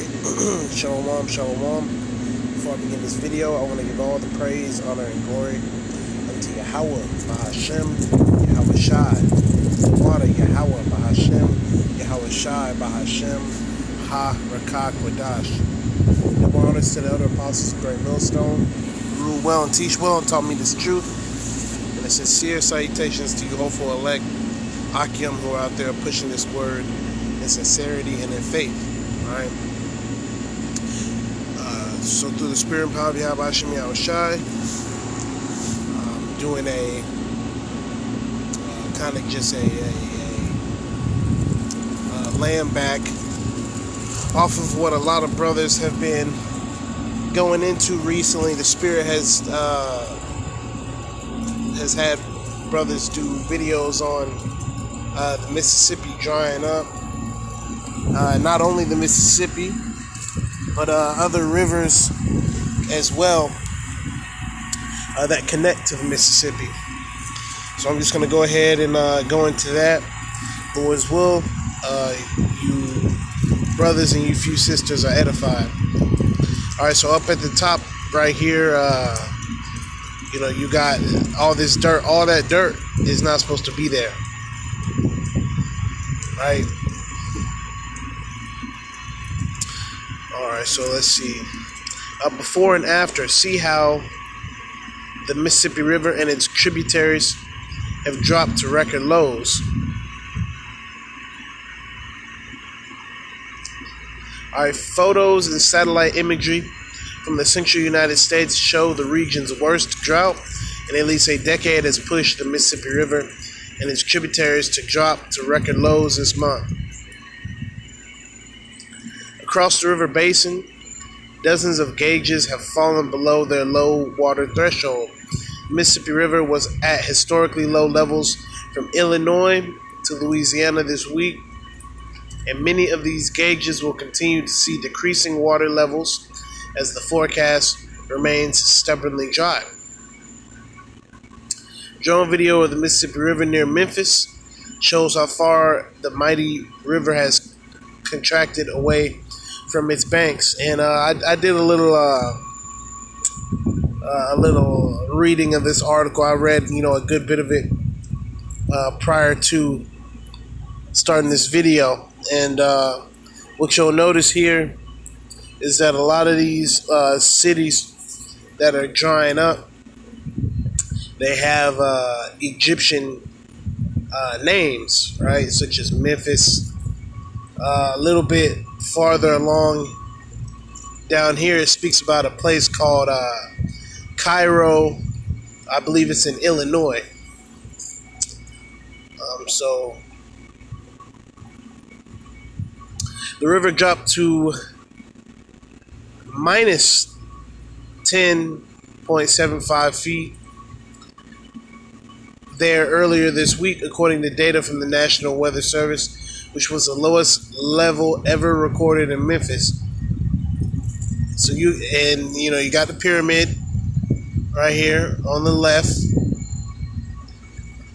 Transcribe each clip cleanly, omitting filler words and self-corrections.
Alright, shalom, shalom. Before I begin this video, I want to give all the praise, honor, and glory unto Yahweh, Bahashem, Yahweh Shai, the water, Yahweh, Bahashem, Yahweh Shai, Bahashem, Ha, Rakak, Wadash. Double honors to the elder apostles of Great Millstone, who rule well and teach well and taught me this truth. And a sincere salutations to you hopeful elect, Akim, who are out there pushing this word in sincerity and in faith. Alright. So through the spirit and power of Yahweh Hashem Yahweh Shai, doing a kind of just a laying back off of what a lot of brothers have been going into recently. The spirit has had brothers do videos on the Mississippi drying up. Not only the Mississippi, but other rivers as well that connect to the Mississippi. So I'm just going to go ahead and go into that. Lord's will, you brothers and you few sisters are edified. Alright, so up at the top right here, you got all this dirt. All that dirt is not supposed to be there. Right? Alright, so let's see. Before and after, see how the Mississippi River and its tributaries have dropped to record lows. Alright, photos and satellite imagery from the central United States show the region's worst drought in at least a decade has pushed the Mississippi River and its tributaries to drop to record lows this month. Across the river basin, dozens of gauges have fallen below their low water threshold. The Mississippi River was at historically low levels from Illinois to Louisiana this week, and many of these gauges will continue to see decreasing water levels as the forecast remains stubbornly dry. Drone video of the Mississippi River near Memphis shows how far the mighty river has contracted away from its banks, and I did a little reading of this article. I read a good bit of it prior to starting this video, and what you'll notice here is that a lot of these cities that are drying up, they have Egyptian names, right, such as Memphis. A little bit farther along down here, it speaks about a place called Cairo. I believe it's in Illinois. So the river dropped to minus 10.75 feet there earlier this week, according to data from the National Weather Service, which was the lowest level ever recorded in Memphis. So you got the pyramid right here on the left.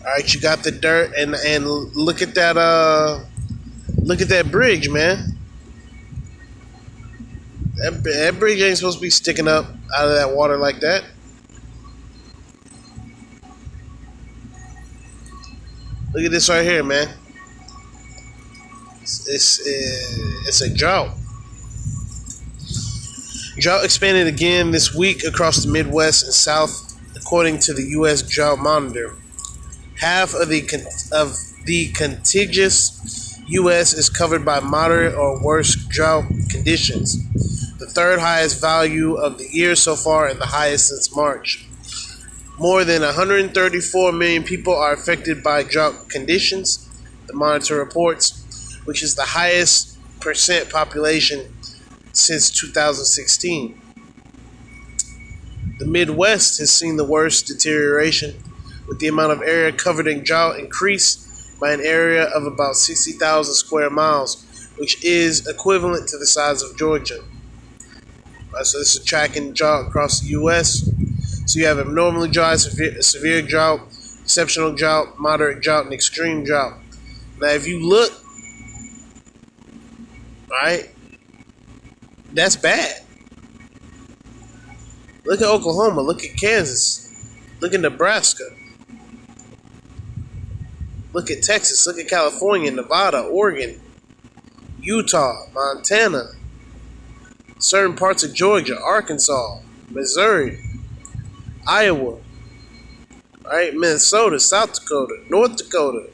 All right, you got the dirt, and look at that bridge, man. That bridge ain't supposed to be sticking up out of that water like that. Look at this right here, man. It's a drought. Drought expanded again this week across the Midwest and South, according to the U.S. Drought Monitor. Half of the contiguous U.S. is covered by moderate or worse drought conditions, the third highest value of the year so far and the highest since March. More than 134 million people are affected by drought conditions, the monitor reports, which is the highest percent population since 2016. The Midwest has seen the worst deterioration, with the amount of area covered in drought increased by an area of about 60,000 square miles, which is equivalent to the size of Georgia. So this is tracking drought across the U.S. So you have abnormally dry, severe drought, exceptional drought, moderate drought, and extreme drought. Now if you look, right, That's bad. Look at Oklahoma. Look at Kansas. Look at Nebraska. Look at Texas. Look at California, Nevada, Oregon, Utah, Montana, certain parts of Georgia, Arkansas, Missouri, Iowa, right? Minnesota, South Dakota, North Dakota.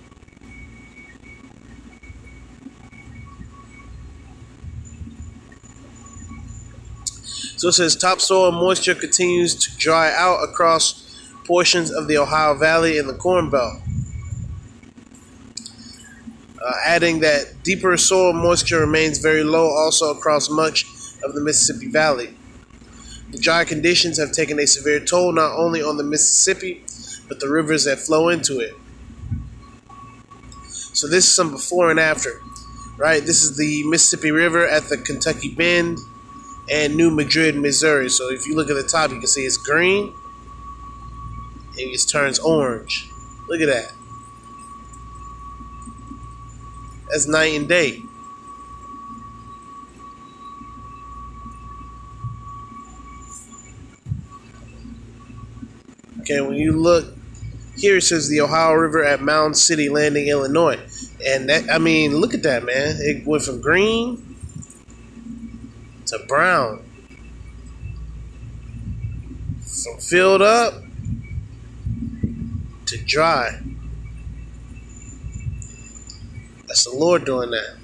So it says topsoil moisture continues to dry out across portions of the Ohio Valley and the Corn Belt. Adding that deeper soil moisture remains very low also across much of the Mississippi Valley. The dry conditions have taken a severe toll not only on the Mississippi, but the rivers that flow into it. So this is some before and after, right? This is the Mississippi River at the Kentucky Bend and New Madrid, Missouri. So if you look at the top, you can see it's green and it just turns orange. Look at that. That's night and day. Okay, when you look here, it says the Ohio River at Mound City Landing, Illinois. And that, I mean, look at that, man. It went from green to brown. From filled up to dry. That's the Lord doing that.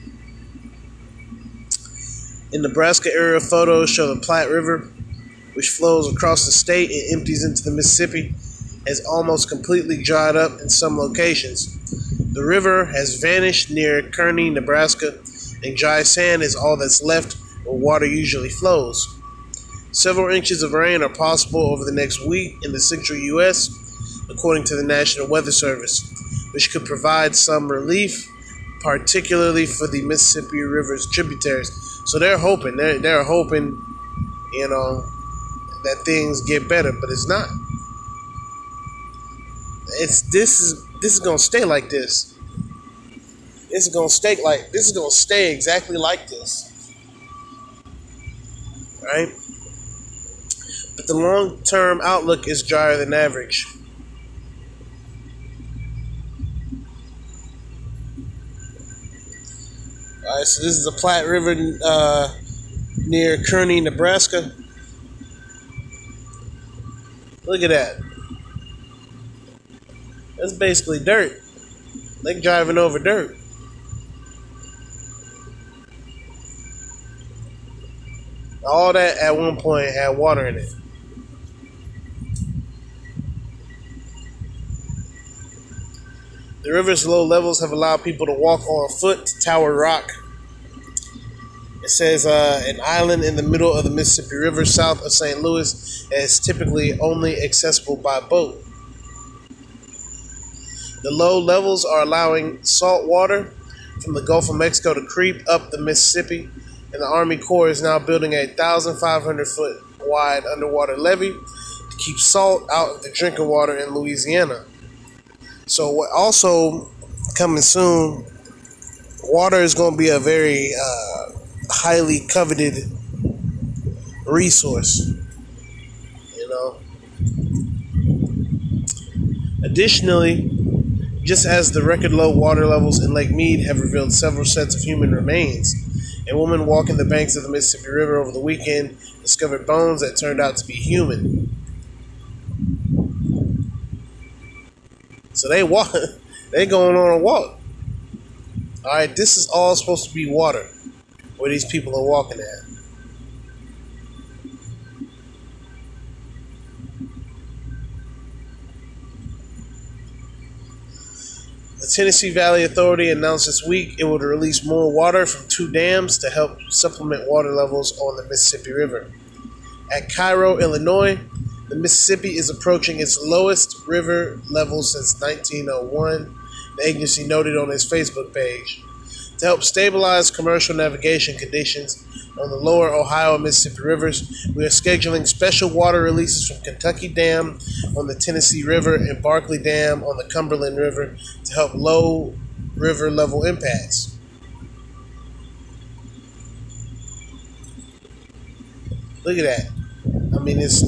In Nebraska, aerial photos show the Platte River, which flows across the state and empties into the Mississippi, has almost completely dried up in some locations. The river has vanished near Kearney, Nebraska, and dry sand is all that's left where water usually flows. Several inches of rain are possible over the next week in the central U.S., according to the National Weather Service, which could provide some relief, particularly for the Mississippi River's tributaries. So they're hoping, they're hoping, that things get better, but it's not. This is gonna stay like this. This is gonna stay exactly like this, right? But the long-term outlook is drier than average. All right, so this is the Platte River near Kearney, Nebraska. Look at that. That's basically dirt. Like driving over dirt. All that at one point had water in it. The river's low levels have allowed people to walk on foot to Tower Rock. It says an island in the middle of the Mississippi River south of St. Louis is typically only accessible by boat. The low levels are allowing salt water from the Gulf of Mexico to creep up the Mississippi, and the Army Corps is now building a 1,500-foot wide underwater levee to keep salt out of the drinking water in Louisiana. So what also coming soon, water is going to be a very highly coveted resource, Additionally, just as the record low water levels in Lake Mead have revealed several sets of human remains, a woman walking the banks of the Mississippi River over the weekend discovered bones that turned out to be human. So they going on a walk. All right, this is all supposed to be water where these people are walking at. The Tennessee Valley Authority announced this week it would release more water from 2 dams to help supplement water levels on the Mississippi River. At Cairo, Illinois, the Mississippi is approaching its lowest river level since 1901, the agency noted on its Facebook page. To help stabilize commercial navigation conditions on the lower Ohio and Mississippi rivers, we are scheduling special water releases from Kentucky Dam on the Tennessee River and Barkley Dam on the Cumberland River to help low river level impacts. Look at that. I mean, it's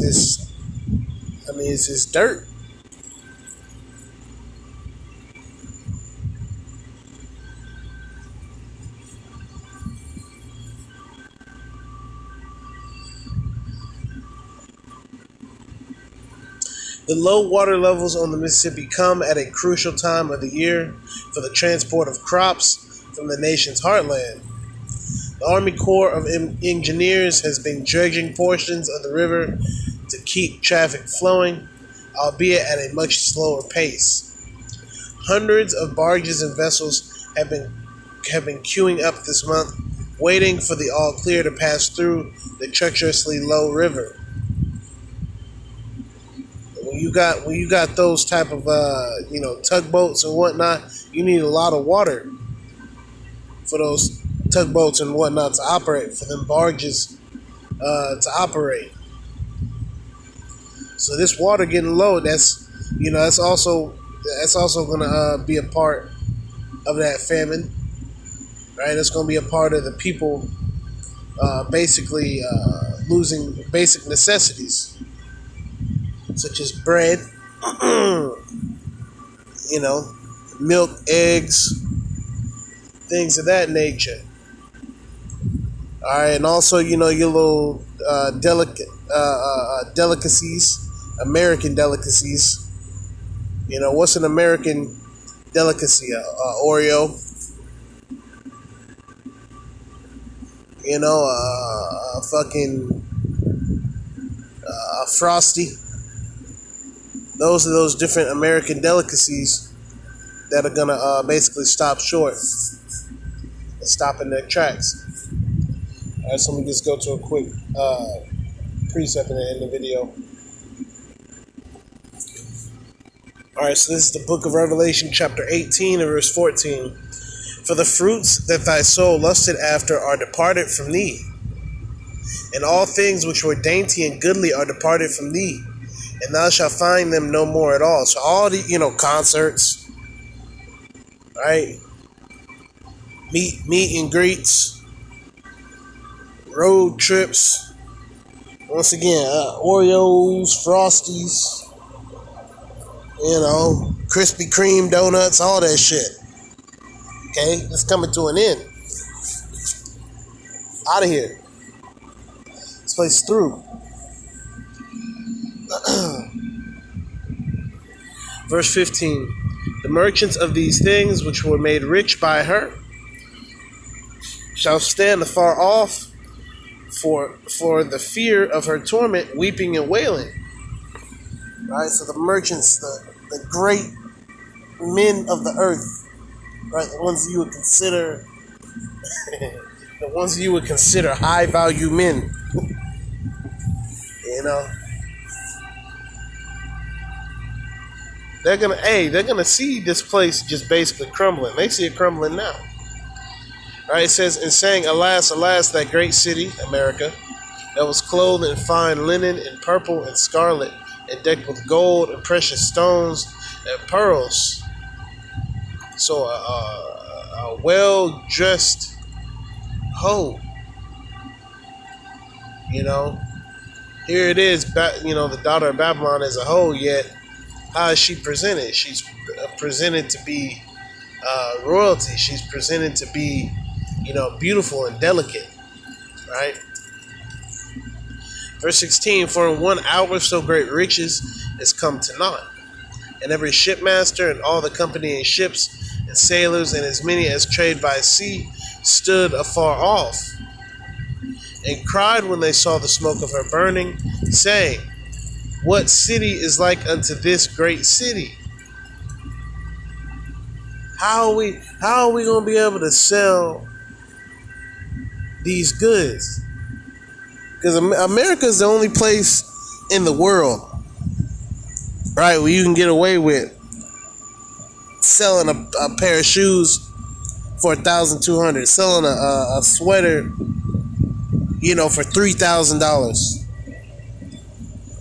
dirt. The low water levels on the Mississippi come at a crucial time of the year for the transport of crops from the nation's heartland. The Army Corps of Engineers has been dredging portions of the river to keep traffic flowing, albeit at a much slower pace. Hundreds of barges and vessels have been queuing up this month, waiting for the all clear to pass through the treacherously low river. When you got those type of tugboats and whatnot, you need a lot of water for those tugboats and whatnot to operate, for them barges to operate. So this water getting low, that's also going to be a part of that famine, right? It's going to be a part of the people basically losing basic necessities such as bread, milk, eggs, things of that nature. All right, and also your little delicacies, American delicacies. What's an American delicacy? Oreo. Fucking Frosty. Those are those different American delicacies that are gonna basically stop short and stop in their tracks. All right, so let me just go to a quick precept in the end of the video. All right, so this is the book of Revelation, chapter 18 and verse 14. For the fruits that thy soul lusted after are departed from thee, and all things which were dainty and goodly are departed from thee, and thou shalt find them no more at all. So all the, concerts, right? Meet and greets, road trips, once again, Oreos, Frosties, Krispy Kreme donuts, all that shit. Okay, it's coming to an end. Out of here. This place is through. Verse 15. The merchants of these things which were made rich by her shall stand afar off for the fear of her torment, weeping and wailing. Right, so the merchants, the great men of the earth, right, the ones you would consider high value men. They're gonna see this place just basically crumbling. They see it crumbling now. Right, it says, and saying, alas, alas, that great city, America, that was clothed in fine linen and purple and scarlet, and decked with gold and precious stones and pearls. So a well-dressed hoe. Here it is, the daughter of Babylon is a hoe, yet how is she presented? She's presented to be royalty. She's presented to be, beautiful and delicate, right? Verse 16, for in 1 hour so great riches is come to naught, and every shipmaster and all the company in ships and sailors and as many as trade by sea stood afar off, and cried when they saw the smoke of her burning, saying, what city is like unto this great city? How are we going to be able to sell these goods? Because America is the only place in the world, right, where you can get away with selling a pair of shoes for $1,200, selling a sweater, for $3,000,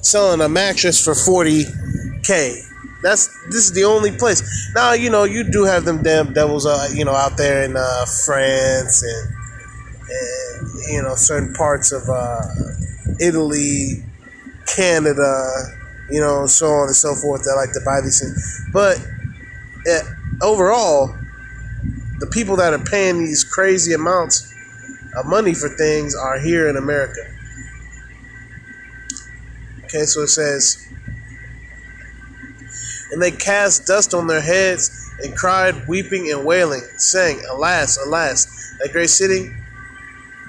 selling a mattress for $40K. This is the only place. Now, you do have them damn devils, out there in France and certain parts of Italy, Canada, so on and so forth that like to buy these things. But overall, the people that are paying these crazy amounts of money for things are here in America. Okay, so it says, and they cast dust on their heads and cried, weeping and wailing, saying, Alas, alas, that great city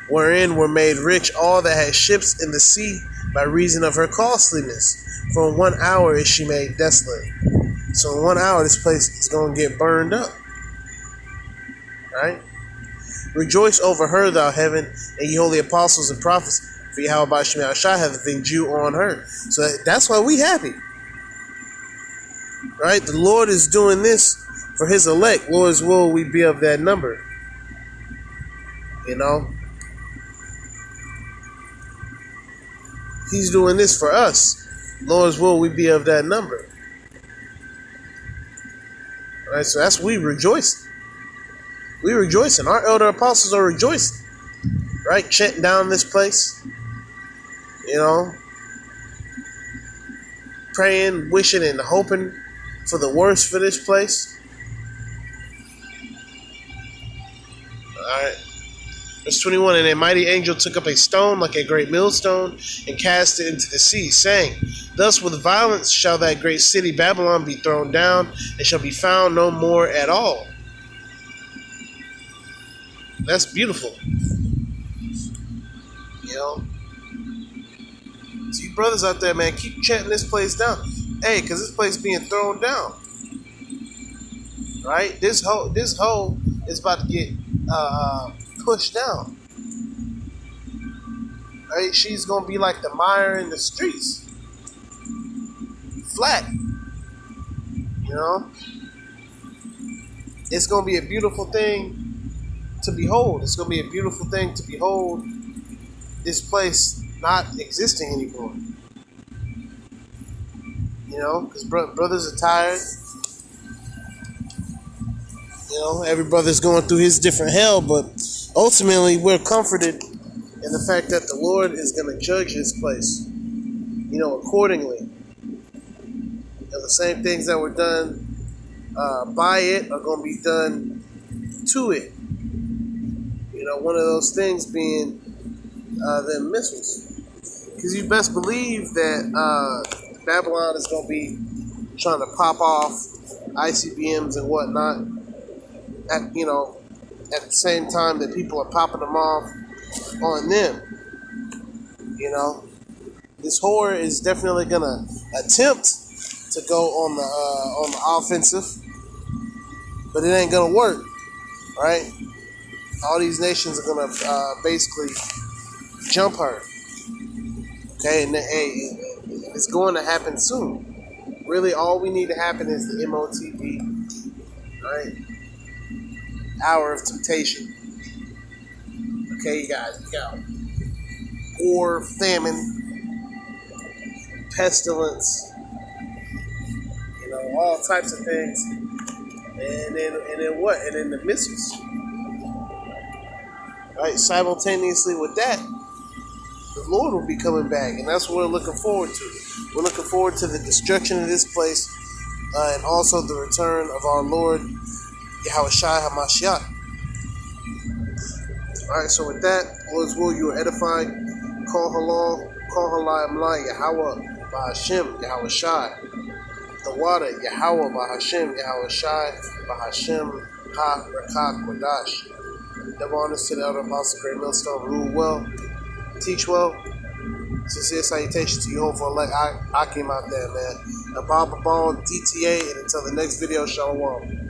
wherein were made rich all that had ships in the sea by reason of her costliness. For in 1 hour is she made desolate. So in 1 hour this place is going to get burned up. Right? Rejoice over her, thou heaven, and ye holy apostles and prophets, for Yahweh Ba'Shem Yahushua hath avenged you on her. So that's why we happy. Right? The Lord is doing this for his elect. Lord's will we be of that number. He's doing this for us. Lord's will we be of that number. All right, so that's we rejoicing. We rejoicing. Our elder apostles are rejoicing. Right? Shutting down this place. Praying, wishing, and hoping for the worst for this place. Alright. Verse 21, and a mighty angel took up a stone like a great millstone and cast it into the sea, saying, Thus with violence shall that great city Babylon be thrown down, and shall be found no more at all. That's beautiful. So you brothers out there, man, keep chatting this place down. Hey, because this place being thrown down. Right? This hole is about to get pushed down. Right? She's going to be like the mire in the streets. Flat. It's going to be a beautiful thing to behold. It's going to be a beautiful thing to behold this place not existing anymore. Because brothers are tired. Every brother's going through his different hell, but ultimately we're comforted in the fact that the Lord is going to judge this place, accordingly. The same things that were done by it are going to be done to it. One of those things being the missiles. Because you best believe that Babylon is going to be trying to pop off ICBMs and whatnot at the same time that people are popping them off on them. This horror is definitely going to attempt to go on the offensive, but it ain't going to work, right? All these nations are going to basically jump her. Okay, and it's going to happen soon. Really, all we need to happen is the MOTB, right? Hour of temptation. Okay, you got war, famine, pestilence, all types of things, and then what? And then the missiles. Right, simultaneously with that, the Lord will be coming back, and that's what we're looking forward to. We're looking forward to the destruction of this place, and also the return of our Lord Yahushua HaMashiach. Alright, so with that, Lord's will, you are edified. Call halal, call halai amlai, Yahweh, Bahashem, Yahushai. The water, Yahweh, Bahashem, Yahushai, Bahashem, Ha, Rakak, Wadash. Double honors to the elder apostle, great millstone, rule well, teach well. Sincere salutations to you, home for elect Akim out there, man. Abba Babon, DTA, and until the next video, Shalom.